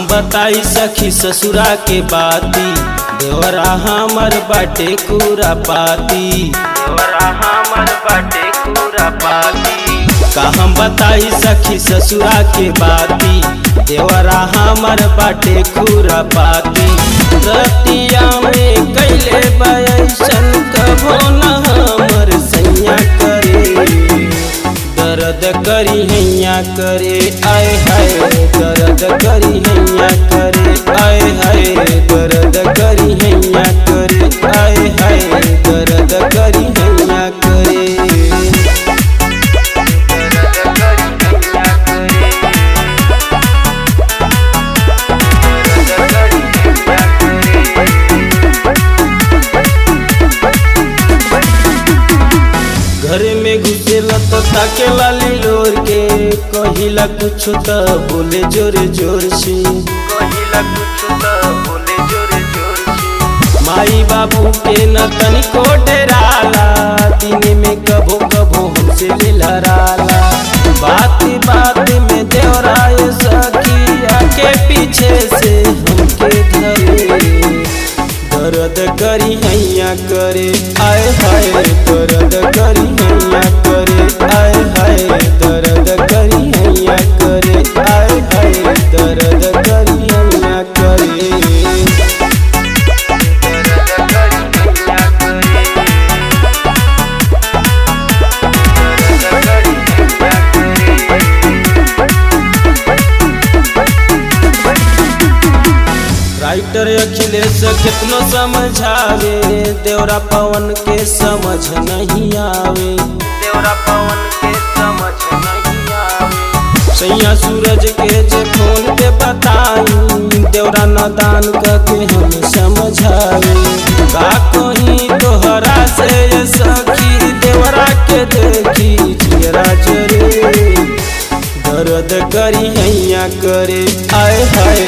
बताई सखी ससुरा के बाती, देवरा हमर बाटे कुरा पाती, देवरा हमर बाटे कुरा पाती। का हम बताई सखी ससुरा के बाती, देवरा हमर बाटे कुरा पाती। रतिया में कैले बयसन कभो न हमर सैया करे, दर्द करी हैया करे आए हाय, दर्द करी हैया करे आए हाय, दर्द करी हैया करे आए हाय, दर्द करी हैया करे। घर में घुसेला तो ताके लाली लोर के, कहिला कुछ तो बोले जोरे जोर से, कहिला कुछ तो बोले जोरे जोर से। माई बाबू के न तनिको डराला, दिन में कभो कभो हमसे लड़ाला। बात बात में देवराए सखिया के पीछे से हमके धरे, दर्द करी हैया करे आए हाय, दर्द करी हैया करे आए हाय, दर्द करी हैया करे आए हाय, दर्द करी हैया करे। राइटर अखिलेश कितनो समझावे, देवरा पवन के समझ नहीं आवे, देवरा पवन के समझ नहीं आवे। सैया सूरज के जे फोन पे बताई, देवरा नादान करके हम समझावे। का कहीं तोहरा से सखी, देवरा के देखी जियरा जरे, दर्द करी हैया करे आए हाय,